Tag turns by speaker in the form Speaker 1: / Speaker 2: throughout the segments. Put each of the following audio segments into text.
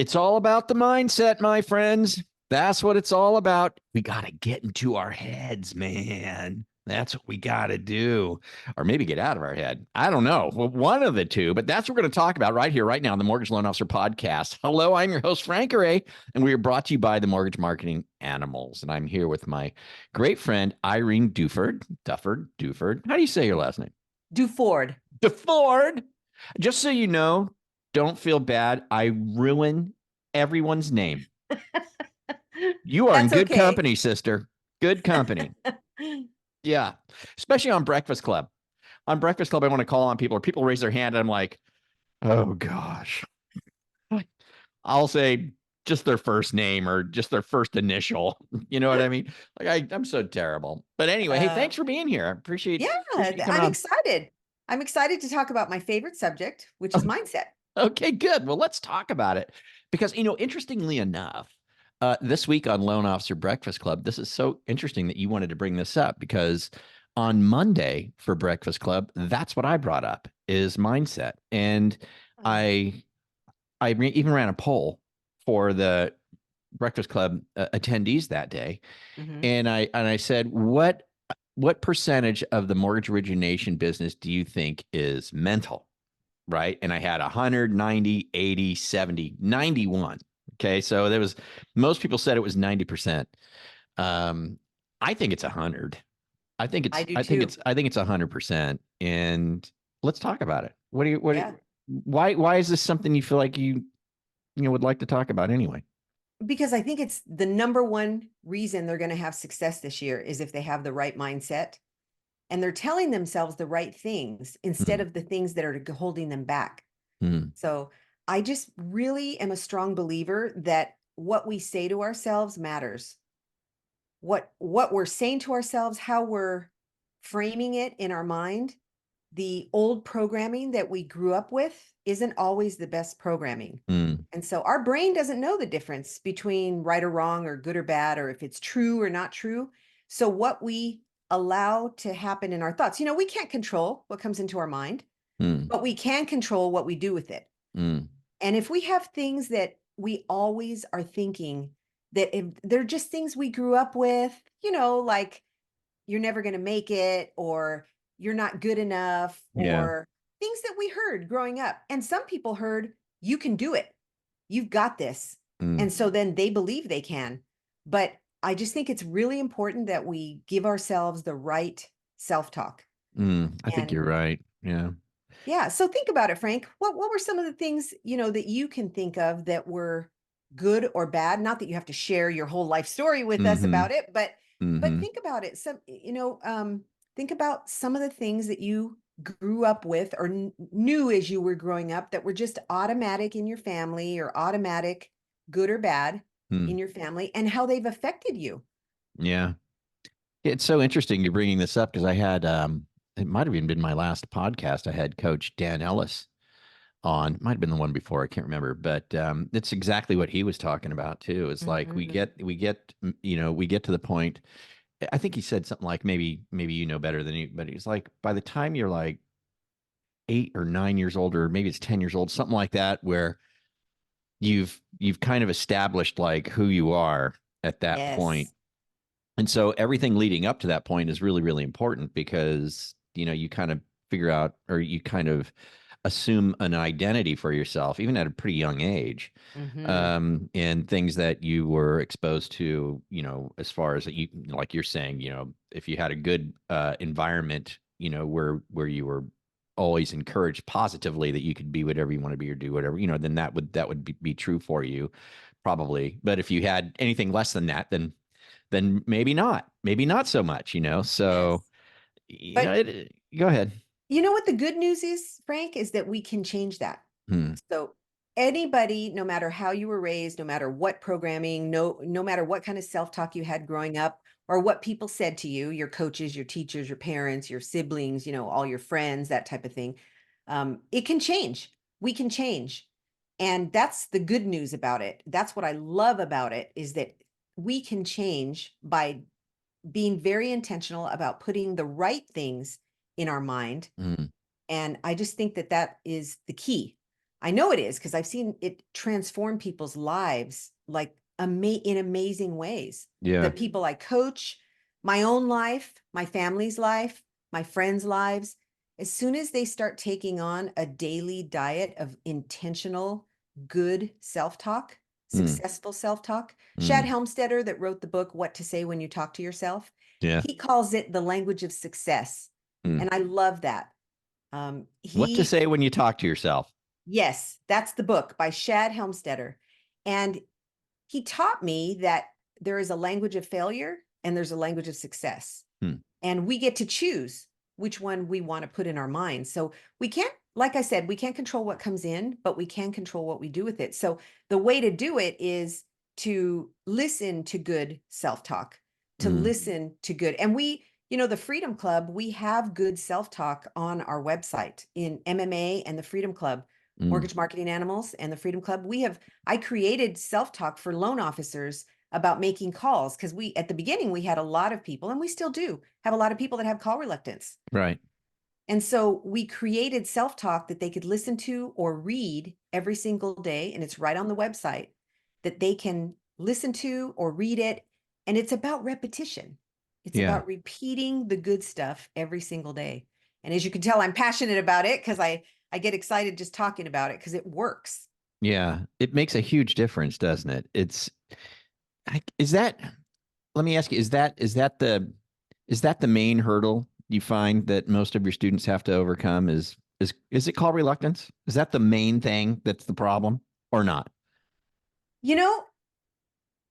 Speaker 1: It's all about the mindset, my friends. That's what it's all about. We got to get into our heads, man. That's what we got to do. Or maybe get out of our head. I don't know. Well, one of the two, but that's what we're going to talk about right here, right now on the Mortgage Loan Officer Podcast. Hello, I'm your host, Frank Ray, and we are brought to you by the Mortgage Marketing Animals. And I'm here with my great friend, Irene Duford. Duford. How do you say your last name?
Speaker 2: Duford.
Speaker 1: Duford. Just so you know, don't feel bad. I ruin everyone's name. You are in
Speaker 2: That's
Speaker 1: good
Speaker 2: okay.
Speaker 1: company, sister. Good company. Yeah. Especially on Breakfast Club. On Breakfast Club, I want to call on people, or people raise their hand, and I'm like, oh gosh. I'll say just their first name or just their first initial. You know what I mean? Like I'm so terrible. But anyway, hey, thanks for being here. I appreciate you coming
Speaker 2: I'm
Speaker 1: on.
Speaker 2: excited. I'm excited to talk about my favorite subject, which is mindset.
Speaker 1: Okay, good. Well, let's talk about it because, interestingly enough, this week on Loan Officer Breakfast Club, this is so interesting that you wanted to bring this up because on Monday for Breakfast Club, that's what I brought up is mindset. And I even ran a poll for the Breakfast Club attendees that day.
Speaker 2: Mm-hmm.
Speaker 1: And I said, what percentage of the mortgage origination business do you think is mental? Right. And I had 190, 80, 70, 91. Okay. So there was, most people said it was 90%. I think it's 100.
Speaker 2: I do too.
Speaker 1: I think it's 100%. And let's talk about it.
Speaker 2: Yeah.
Speaker 1: Why is this something you feel like you would like to talk about anyway?
Speaker 2: Because I think it's the number one reason they're going to have success this year is if they have the right mindset and they're telling themselves the right things instead
Speaker 1: Hmm.
Speaker 2: of the things that are holding them back.
Speaker 1: Hmm.
Speaker 2: So I just really am a strong believer that what we say to ourselves matters. What we're saying to ourselves, how we're framing it in our mind, the old programming that we grew up with isn't always the best programming.
Speaker 1: Hmm.
Speaker 2: And so our brain doesn't know the difference between right or wrong or good or bad or if it's true or not true. So what we allow to happen in our thoughts, we can't control what comes into our mind,
Speaker 1: Hmm.
Speaker 2: but we can control what we do with it.
Speaker 1: Hmm.
Speaker 2: And if we have things that we always are thinking that if they're just things we grew up with, like you're never going to make it or you're not good enough
Speaker 1: Yeah.
Speaker 2: or things that we heard growing up. And some people heard, you can do it. You've got this.
Speaker 1: Hmm.
Speaker 2: And so then they believe they can. But I just think it's really important that we give ourselves the right self-talk.
Speaker 1: Hmm. I think
Speaker 2: And
Speaker 1: you're right. Yeah.
Speaker 2: yeah, so think about it, Frank. What were some of the things, that you can think of that were good or bad? Not that you have to share your whole life story with us
Speaker 1: Mm-hmm.
Speaker 2: about it, but
Speaker 1: Mm-hmm.
Speaker 2: think about it. Think about some of the things that you grew up with or knew as you were growing up that were just automatic in your family or automatic, good or bad
Speaker 1: Hmm.
Speaker 2: in your family and how they've affected you.
Speaker 1: Yeah. It's so interesting you're bringing this up because I had it might have even been my last podcast. I had Coach Dan Ellis on. Might have been the one before. I can't remember, but it's exactly what he was talking about too. It's like
Speaker 2: Mhm.
Speaker 1: we get to the point. I think he said something like maybe you know better than you, but he's like by the time you're like 8 or 9 years old, or maybe it's 10 years old, something like that, where you've kind of established like who you are at that point.
Speaker 2: Yes.
Speaker 1: And so everything leading up to that point is really, really important because, you kind of figure out or you kind of assume an identity for yourself, even at a pretty young age,
Speaker 2: Mhm.
Speaker 1: and things that you were exposed to, as far as you, like you're saying, if you had a good environment, where you were always encouraged positively that you could be whatever you want to be or do whatever, then that would be true for you probably. But if you had anything less than that, then maybe not so much, so,
Speaker 2: Yes. But
Speaker 1: go ahead.
Speaker 2: you know what the good news is, Frank, is that we can change that.
Speaker 1: Hmm.
Speaker 2: So anybody, no matter how you were raised, no matter what programming, no matter what kind of self-talk you had growing up, or what people said to you, your coaches, your teachers, your parents, your siblings, all your friends, that type of thing, it can change. We can change. And that's the good news about it. That's what I love about it is that we can change by being very intentional about putting the right things in our mind.
Speaker 1: Hmm.
Speaker 2: And I just think that that is the key. I know it is because I've seen it transform people's lives like in amazing ways. The
Speaker 1: Yeah.
Speaker 2: people I coach, my own life, my family's life, my friends' lives, as soon as they start taking on a daily diet of intentional, good self-talk,
Speaker 1: Mm,
Speaker 2: successful self-talk. Shad
Speaker 1: mm,
Speaker 2: Helmstetter, that wrote the book, What to Say When You Talk to Yourself,
Speaker 1: yeah.
Speaker 2: he calls it the language of success. And
Speaker 1: Mm.
Speaker 2: I love that.
Speaker 1: What to
Speaker 2: He
Speaker 1: say when you talk to yourself?
Speaker 2: Yes, that's the book by Shad Helmstetter. And he taught me that there is a language of failure and there's a language of success.
Speaker 1: Hmm.
Speaker 2: And we get to choose which one we want to put in our minds. So we can't, like I said, we can't control what comes in, but we can control what we do with it. So the way to do it is to listen to good self-talk, to
Speaker 1: Mm,
Speaker 2: listen to good. And the Freedom Club, we have good self-talk on our website in MMA and the Freedom Club,
Speaker 1: mm.
Speaker 2: Mortgage Marketing Animals and the Freedom Club. I created self-talk for loan officers about making calls because at the beginning, we had a lot of people, and we still do have a lot of people that have call reluctance.
Speaker 1: Right.
Speaker 2: And so we created self-talk that they could listen to or read every single day. And it's right on the website that they can listen to or read it. And it's about repetition. It's
Speaker 1: Yeah.
Speaker 2: about repeating the good stuff every single day. And as you can tell, I'm passionate about it because I get excited just talking about it because it works.
Speaker 1: Yeah. It makes a huge difference, doesn't it? Is that, let me ask you, is that the main hurdle you find that most of your students have to overcome is it called reluctance? Is that the main thing that's the problem or not?
Speaker 2: You know,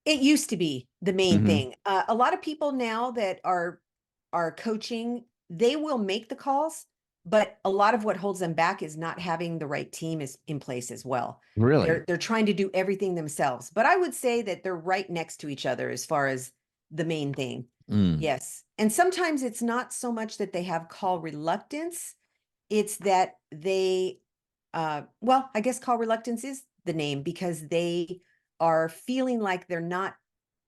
Speaker 2: It used to be the main
Speaker 1: Mm-hmm.
Speaker 2: thing. A lot of people now that are coaching, they will make the calls, but a lot of what holds them back is not having the right team is in place as well.
Speaker 1: Really?
Speaker 2: They're trying to do everything themselves, but I would say that they're right next to each other as far as the main thing.
Speaker 1: Mm,
Speaker 2: Yes. And sometimes it's not so much that they have call reluctance, it's that I guess call reluctance is the name because they are feeling like they're not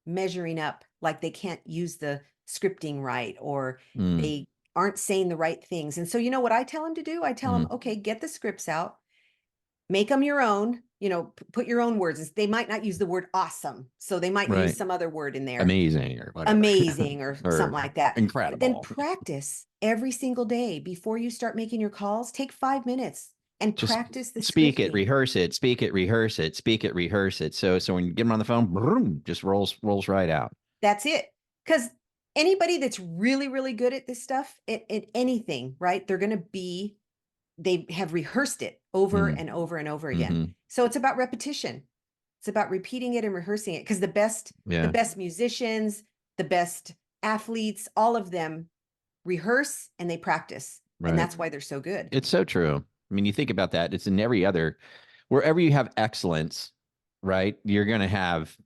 Speaker 2: measuring up, like they can't use the scripting right, or
Speaker 1: mm,
Speaker 2: they aren't saying the right things. And so, you know what I tell them to do? I tell them,
Speaker 1: mm.
Speaker 2: okay, get the scripts out, make them your own, put your own words. They might not use the word awesome. So they might use
Speaker 1: Right.
Speaker 2: some other word in there,
Speaker 1: Amazing or whatever.
Speaker 2: amazing or something
Speaker 1: Or
Speaker 2: like that. But then
Speaker 1: incredible.
Speaker 2: practice every single day before you start making your calls. Take 5 minutes and
Speaker 1: Just
Speaker 2: practice the
Speaker 1: speak it,
Speaker 2: scripting.
Speaker 1: rehearse it, speak it, rehearse it, speak it, rehearse it. So when you get them on the phone, boom, just rolls right out.
Speaker 2: That's it. Because anybody that's really, really good at this stuff, at anything, right? They have rehearsed it over
Speaker 1: Mm,
Speaker 2: and over and over again.
Speaker 1: mm-hmm.
Speaker 2: So it's about repetition. It's about repeating it and rehearsing it. Because the
Speaker 1: Yeah.
Speaker 2: best musicians, the best athletes, all of them rehearse and they practice. And
Speaker 1: Right.
Speaker 2: that's why they're so good.
Speaker 1: It's so true. I mean, you think about that, it's in every other, wherever you have excellence, right? You're going to have,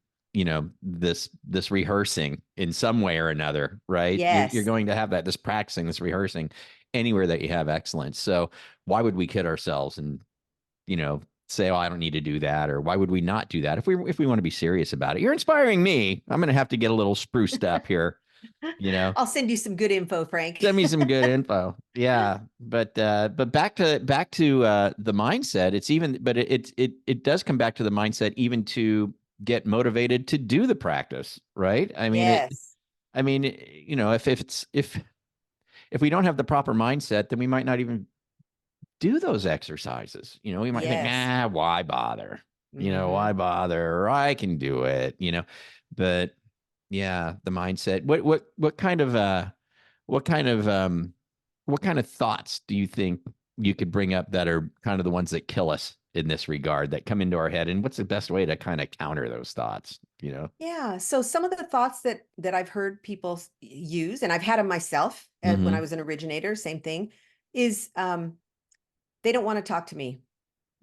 Speaker 1: this rehearsing in some way or another, right? You're
Speaker 2: Yes.
Speaker 1: going to have that, this practicing, this rehearsing anywhere that you have excellence. So why would we kid ourselves and, say, oh, I don't need to do that? Or why would we not do that if we want to be serious about it? You're inspiring me. I'm going to have to get a little spruced up here, you know?
Speaker 2: I'll send you some good info, Frank.
Speaker 1: Send me some good info. Yeah, but back to the mindset. It's even, but it does come back to the mindset even to get motivated to do the practice, right? I mean it.
Speaker 2: Yes.
Speaker 1: I mean, if we don't have the proper mindset, then we might not even do those exercises. We might think,
Speaker 2: Yes.
Speaker 1: why bother? Why
Speaker 2: Hmm.
Speaker 1: bother? Or I can do it. But yeah, the mindset. What kind of what kind of thoughts do you think you could bring up that are kind of the ones that kill us in this regard, that come into our head, and what's the best way to kind of counter those thoughts?
Speaker 2: Yeah. So some of the thoughts that I've heard people use, and I've had them myself when I
Speaker 1: Mm-hmm.
Speaker 2: was an originator, same thing, is they don't want to talk to me.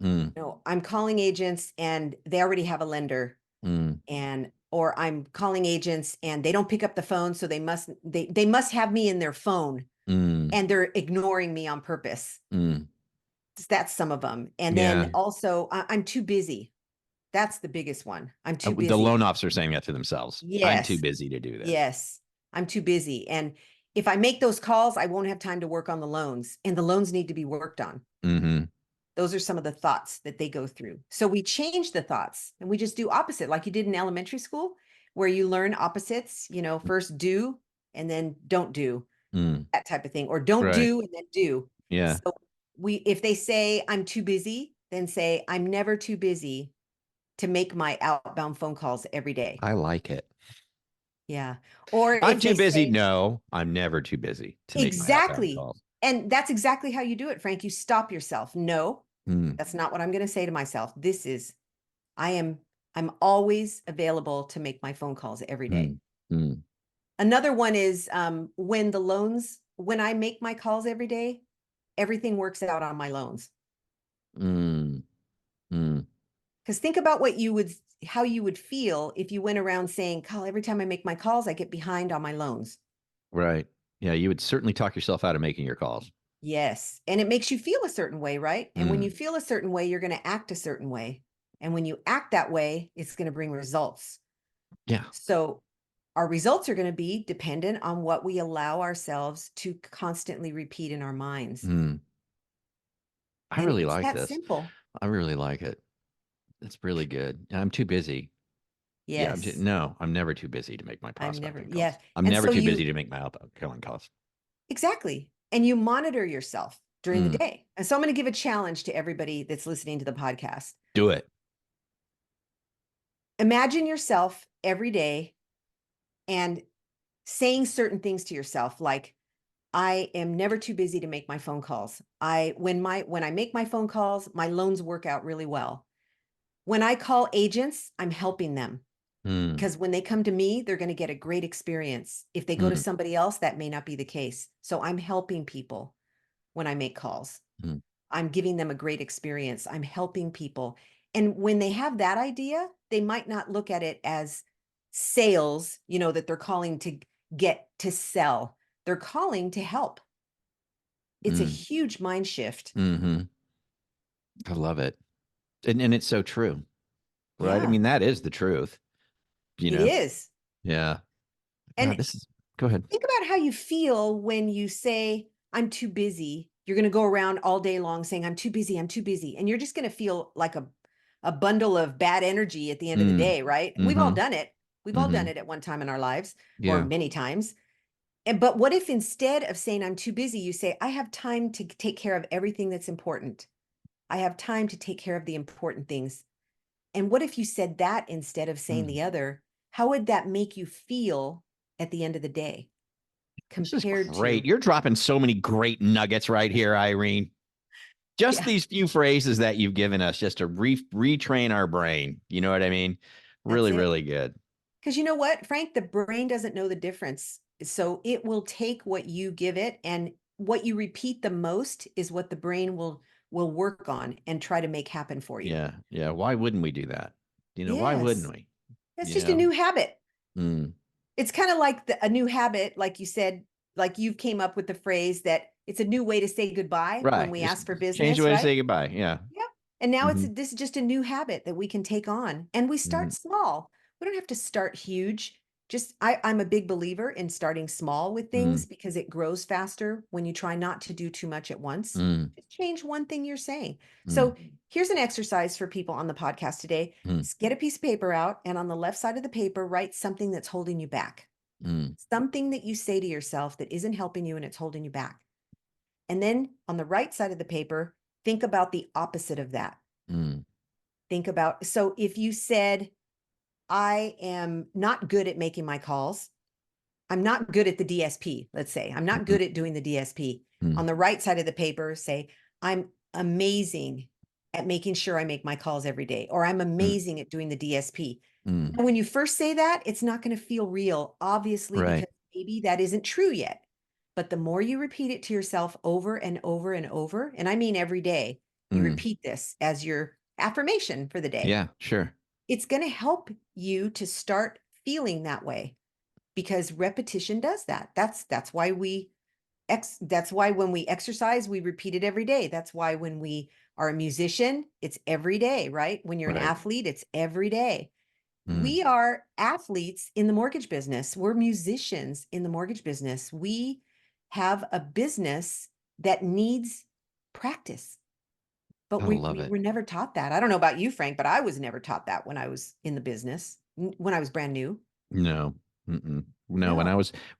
Speaker 1: Mm,
Speaker 2: No, I'm calling agents and they already have a lender,
Speaker 1: mm,
Speaker 2: or I'm calling agents and they don't pick up the phone, so they must have me in their phone
Speaker 1: mm,
Speaker 2: and they're ignoring me on purpose.
Speaker 1: mm.
Speaker 2: That's some of them. And then
Speaker 1: Yeah.
Speaker 2: also I'm too busy. That's the biggest one. I'm too
Speaker 1: The loan
Speaker 2: busy.
Speaker 1: officer saying that to themselves. I'm too
Speaker 2: Yes.
Speaker 1: busy to do this.
Speaker 2: Yes, I'm too busy. And if I make those calls, I won't have time to work on the loans, and the loans need to be worked on.
Speaker 1: Mm-hmm.
Speaker 2: Those are some of the thoughts that they go through. So we change the thoughts and we just do opposite, like you did in elementary school, where you learn opposites, first do and then don't do,
Speaker 1: Mm,
Speaker 2: that type of thing, or don't
Speaker 1: right.
Speaker 2: do and then do.
Speaker 1: Yeah.
Speaker 2: So if they say I'm too busy, then say I'm never too busy to make my outbound phone calls every day.
Speaker 1: I like it.
Speaker 2: Yeah. Or
Speaker 1: I'm
Speaker 2: if
Speaker 1: too
Speaker 2: they
Speaker 1: busy.
Speaker 2: say
Speaker 1: No, I'm never too busy to make my outbound
Speaker 2: exactly,
Speaker 1: calls.
Speaker 2: and that's exactly how you do it, Frank. You stop yourself. No,
Speaker 1: Mm,
Speaker 2: that's not what I'm going to say to myself. I am, I'm always available to make my phone calls every day.
Speaker 1: mm, mm,
Speaker 2: Another one is when I make my calls every day, everything works out on my loans.
Speaker 1: mm, mm.
Speaker 2: Because think about how you would feel if you went around saying, "Call every time I make my calls, I get behind on my loans."
Speaker 1: Right. Yeah, you would certainly talk yourself out of making your calls.
Speaker 2: Yes. And it makes you feel a certain way, right? And when you
Speaker 1: Mm,
Speaker 2: feel a certain way, you're going to act a certain way. And when you act that way, it's going to bring results.
Speaker 1: yeah.
Speaker 2: So our results are going to be dependent on what we allow ourselves to constantly repeat in our minds.
Speaker 1: Mm. I
Speaker 2: And
Speaker 1: really
Speaker 2: it's
Speaker 1: like
Speaker 2: that
Speaker 1: this.
Speaker 2: simple.
Speaker 1: I really like it. It's really good. I'm too busy. Yeah,
Speaker 2: Yes.
Speaker 1: no, I'm never too busy to make my
Speaker 2: I'm never,
Speaker 1: prospecting calls.
Speaker 2: yes.
Speaker 1: I'm
Speaker 2: And
Speaker 1: never
Speaker 2: so
Speaker 1: too busy
Speaker 2: you,
Speaker 1: to make my outbound calling calls.
Speaker 2: exactly. And you monitor yourself during the
Speaker 1: Mm,
Speaker 2: day. And so I'm going to give a challenge to everybody that's listening to the podcast.
Speaker 1: do it.
Speaker 2: Imagine yourself every day and saying certain things to yourself, like, I am never too busy to make my phone calls. When I make my phone calls, my loans work out really well. When I call agents, I'm helping them
Speaker 1: Mm,
Speaker 2: because when they come to me, they're going to get a great experience. If they go to
Speaker 1: mm,
Speaker 2: somebody else, that may not be the case. So I'm helping people when I make calls.
Speaker 1: mm.
Speaker 2: I'm giving them a great experience. I'm helping people. And when they have that idea, they might not look at it as sales, that they're calling to get to sell. They're calling to help. It's a
Speaker 1: Mm,
Speaker 2: huge mind shift.
Speaker 1: hmm. I love it. And it's so true, right? I
Speaker 2: Yeah,
Speaker 1: mean, that is the truth, you
Speaker 2: it
Speaker 1: know?
Speaker 2: is.
Speaker 1: Yeah. God,
Speaker 2: And
Speaker 1: this is, go ahead.
Speaker 2: think about how you feel when you say, I'm too busy. You're going to go around all day long saying, I'm too busy. I'm too busy. And you're just going to feel like a bundle of bad energy at the end of the
Speaker 1: Mm,
Speaker 2: day, right? We've all
Speaker 1: mm-hmm,
Speaker 2: done it. We've all done
Speaker 1: mm-hmm.
Speaker 2: it at one time in our lives or
Speaker 1: Yeah.
Speaker 2: many times. But what if instead of saying, I'm too busy, you say, I have time to take care of everything that's important. I have time to take care of the important things. And what if you said that instead of saying
Speaker 1: Mm.
Speaker 2: the other? How would that make you feel at the end of the day
Speaker 1: This is
Speaker 2: compared
Speaker 1: great.
Speaker 2: to,
Speaker 1: You're dropping so many great nuggets right here, Irene. Just
Speaker 2: yeah,
Speaker 1: these few phrases that you've given us just to retrain our brain. You know what I mean?
Speaker 2: that's
Speaker 1: Really,
Speaker 2: it.
Speaker 1: really good.
Speaker 2: Because you know what, Frank, the brain doesn't know the difference. So it will take what you give it, and what you repeat the most is what the brain will work on and try to make happen for you.
Speaker 1: Yeah. Yeah. Why wouldn't we do that? Why wouldn't
Speaker 2: Yes.
Speaker 1: we?
Speaker 2: That's
Speaker 1: You
Speaker 2: just a
Speaker 1: know?
Speaker 2: new habit.
Speaker 1: Mm,
Speaker 2: It's kind of like a new habit, like you said, like you came up with the phrase that it's a new way to say goodbye when
Speaker 1: right.
Speaker 2: we
Speaker 1: Just
Speaker 2: ask for
Speaker 1: change the
Speaker 2: business,
Speaker 1: way to
Speaker 2: right?
Speaker 1: say goodbye. Yeah.
Speaker 2: Yeah. And now
Speaker 1: Mm-hmm,
Speaker 2: this is just a new habit that we can take on. And we
Speaker 1: mm-hmm,
Speaker 2: start small. We don't have to start huge. Just I'm a big believer in starting small with
Speaker 1: mm,
Speaker 2: things because it grows faster when you try not to do too much at once.
Speaker 1: mm,
Speaker 2: Just change one thing you're saying.
Speaker 1: mm,
Speaker 2: So here's an exercise for people on the podcast today.
Speaker 1: mm,
Speaker 2: Get a piece of paper out, and on the left side of the paper, write something that's holding you back.
Speaker 1: mm,
Speaker 2: Something that you say to yourself that isn't helping you and it's holding you back. And then on the right side of the paper, think about the opposite of that.
Speaker 1: mm,
Speaker 2: Think about, so if you said, I am not good at making my calls, I'm not good at the DSP, let's say, I'm not
Speaker 1: mm,
Speaker 2: good at doing the DSP.
Speaker 1: mm,
Speaker 2: On the right side of the paper, say, I'm amazing at making sure I make my calls every day, or I'm
Speaker 1: mm,
Speaker 2: amazing at doing the DSP.
Speaker 1: mm.
Speaker 2: And when you first say that, it's not going to feel real, obviously,
Speaker 1: Right.
Speaker 2: because maybe that isn't true yet. But the more you repeat it to yourself over and over and over, and I mean every day, you
Speaker 1: Mm.
Speaker 2: repeat this as your affirmation for the day,
Speaker 1: Yeah, sure.
Speaker 2: it's going to help you to start feeling that way because repetition does that. That's why that's why when we exercise, we repeat it every day. That's why when we are a musician, it's every day, right? When you're an
Speaker 1: Right.
Speaker 2: athlete, it's every day.
Speaker 1: Mm,
Speaker 2: We are athletes in the mortgage business. We're musicians in the mortgage business. We have a business that needs practice. But
Speaker 1: I love
Speaker 2: we
Speaker 1: it.
Speaker 2: were never taught that. I don't know about you, Frank, but I was never taught that when I was in the business, when I was brand new.
Speaker 1: No. Mm-mm. No,
Speaker 2: No.
Speaker 1: when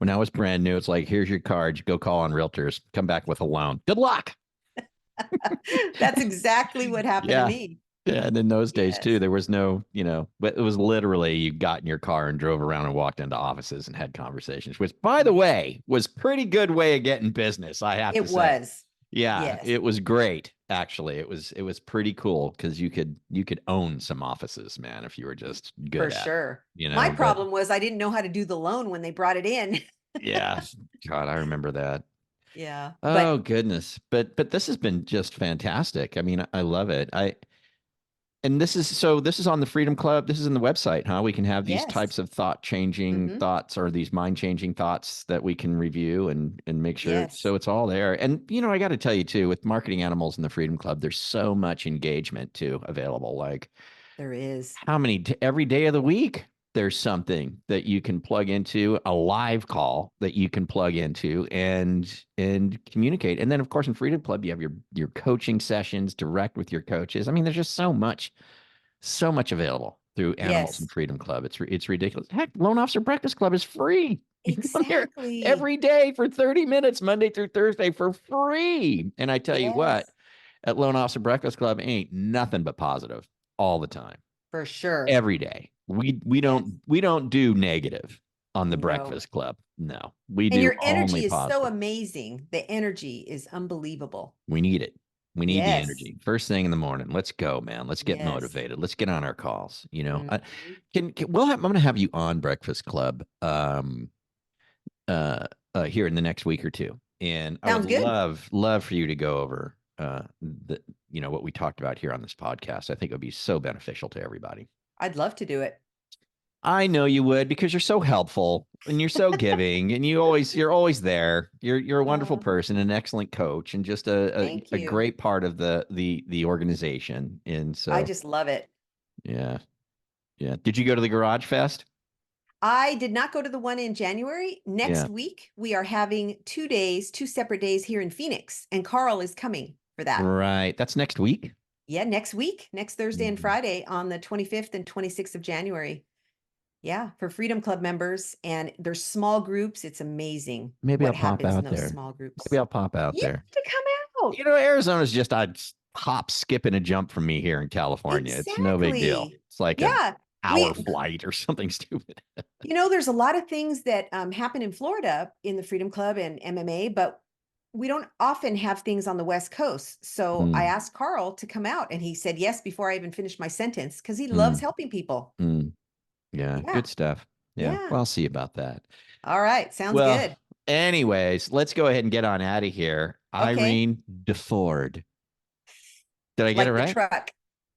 Speaker 1: I was brand new, it's like, here's your card. You go call on realtors. Come back with a loan. Good luck.
Speaker 2: That's exactly what happened to
Speaker 1: Yeah.
Speaker 2: me.
Speaker 1: Yeah. And in those days too,
Speaker 2: Yes.
Speaker 1: there was no, but it was literally you got in your car and drove around and walked into offices and had conversations, which by the
Speaker 2: Yeah.
Speaker 1: way was pretty good way of getting business, I have to
Speaker 2: It
Speaker 1: say.
Speaker 2: was.
Speaker 1: Yeah,
Speaker 2: Yes.
Speaker 1: it was great. Actually, it was pretty cool because you could own some offices, man, if you were just
Speaker 2: For
Speaker 1: good at it,
Speaker 2: sure. My
Speaker 1: But
Speaker 2: problem was I didn't know how to do the loan when they brought it in.
Speaker 1: yeah, God, I remember that.
Speaker 2: Yeah.
Speaker 1: Oh goodness, but this has been just fantastic. I mean, I love it. And this is on the Freedom Club. This is in the website, huh? We can have these
Speaker 2: Yes.
Speaker 1: types of thought changing
Speaker 2: Hmm.
Speaker 1: thoughts or these mind changing thoughts that we can review and make sure.
Speaker 2: Yes.
Speaker 1: So it's all there. And I got to tell you too, with marketing animals in the Freedom Club, there's so much engagement too available. Like
Speaker 2: There is.
Speaker 1: how many every day of the week there's something that you can plug into, a live call that you can plug into and communicate. And then of course in Freedom Club you have your coaching sessions direct with your coaches. I mean, there's just so much available through Animals and
Speaker 2: Yes.
Speaker 1: Freedom Club. It's ridiculous. Heck, Loan Officer Breakfast Club is free. You can come here
Speaker 2: Exactly.
Speaker 1: every day for 30 minutes, Monday through Thursday for free. And I tell you what,
Speaker 2: Yes.
Speaker 1: at Loan Officer Breakfast Club ain't nothing but positive all the time,
Speaker 2: For sure.
Speaker 1: every day. We
Speaker 2: Yes.
Speaker 1: don't do negative on the
Speaker 2: No.
Speaker 1: Breakfast Club. No, we
Speaker 2: And
Speaker 1: do
Speaker 2: your
Speaker 1: only
Speaker 2: energy is so
Speaker 1: positive.
Speaker 2: amazing. The energy is unbelievable.
Speaker 1: We need it. We need the
Speaker 2: Yes.
Speaker 1: energy first thing in the morning. Let's go, man. Let's get
Speaker 2: Yes.
Speaker 1: motivated. Let's get on our calls.
Speaker 2: Mhm.
Speaker 1: I'm going to have you on Breakfast Club uh, here in the next week or two, and I would
Speaker 2: Sounds good.
Speaker 1: love for you to go over the what we talked about here on this podcast. I think it would be so beneficial to everybody.
Speaker 2: I'd love to do it.
Speaker 1: I know you would because you're so helpful and you're so giving and you're always there. You're a wonderful
Speaker 2: Oh,
Speaker 1: person, an excellent coach, and just a,
Speaker 2: thank
Speaker 1: a
Speaker 2: you.
Speaker 1: great part of the organization. And
Speaker 2: I
Speaker 1: so
Speaker 2: just love it.
Speaker 1: yeah, yeah. Did you go to the Garage Fest?
Speaker 2: I did not go to the one in January.
Speaker 1: Yeah.
Speaker 2: Next week, we are having 2 days, two separate days here in Phoenix, and Carl is coming for that.
Speaker 1: Right. That's next week.
Speaker 2: Yeah, next week, next Thursday and
Speaker 1: Mhm.
Speaker 2: Friday on the 25th and 26th of January. Yeah, for Freedom Club members. And there's small groups. It's amazing
Speaker 1: Maybe I'll
Speaker 2: what
Speaker 1: pop
Speaker 2: happens in
Speaker 1: out
Speaker 2: those
Speaker 1: there.
Speaker 2: small groups.
Speaker 1: Maybe I'll pop out
Speaker 2: You
Speaker 1: there.
Speaker 2: have to come out.
Speaker 1: Arizona's just a hop, skip, and a jump from me here in California. It's no big deal.
Speaker 2: Exactly.
Speaker 1: It's like an
Speaker 2: Yeah.
Speaker 1: hour
Speaker 2: We
Speaker 1: flight or something stupid.
Speaker 2: there's a lot of things that happen in Florida in the Freedom Club and MMA, but we don't often have things on the West Coast. So I
Speaker 1: Mm,
Speaker 2: asked Carl to come out, and he said yes before I even finished my sentence because he loves
Speaker 1: mm,
Speaker 2: helping people.
Speaker 1: mm. Yeah,
Speaker 2: Yeah.
Speaker 1: good stuff. Yeah,
Speaker 2: Yeah.
Speaker 1: well, I'll see about that.
Speaker 2: All right. Sounds
Speaker 1: Well,
Speaker 2: good.
Speaker 1: anyways, let's go ahead and get on out of here.
Speaker 2: Okay.
Speaker 1: Irene Duford. Did I get it
Speaker 2: Like the
Speaker 1: right?
Speaker 2: truck.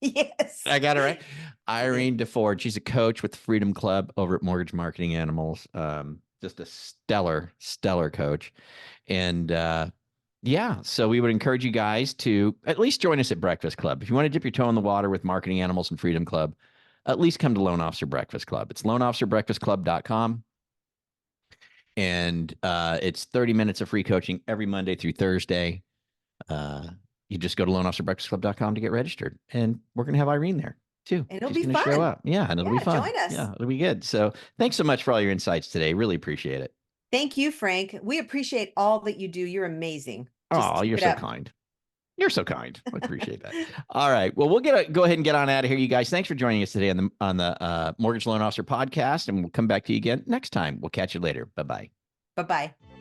Speaker 2: Yes.
Speaker 1: I got it right.
Speaker 2: You did.
Speaker 1: Irene Duford. She's a coach with the Freedom Club over at Mortgage Marketing Animals. Just a stellar coach. And yeah, so we would encourage you guys to at least join us at Breakfast Club. If you want to dip your toe in the water with Marketing Animals and Freedom Club, at least come to Loan Officer Breakfast Club. It's loanofficerbreakfastclub.com. And it's 30 minutes of free coaching every Monday through Thursday. Uh, you just go to loanofficerbreakfastclub.com to get registered. And we're going to have Irene there too.
Speaker 2: And it'll
Speaker 1: She's
Speaker 2: be
Speaker 1: going to show
Speaker 2: fun.
Speaker 1: up. Yeah, and it'll be
Speaker 2: Yeah.
Speaker 1: fun.
Speaker 2: Join us.
Speaker 1: Yeah, it'll be good. So thanks so much for all your insights today. Really appreciate it.
Speaker 2: Thank you, Frank. We appreciate all that you do. You're amazing. Just
Speaker 1: Oh,
Speaker 2: keep
Speaker 1: you're
Speaker 2: it
Speaker 1: so
Speaker 2: up.
Speaker 1: kind. You're so kind. I appreciate that. All right. Well, go ahead and get on out of here, you guys. Thanks for joining us today on the Mortgage Loan Officer podcast, and we'll come back to you again next time. We'll catch you later. Bye bye.
Speaker 2: Bye bye.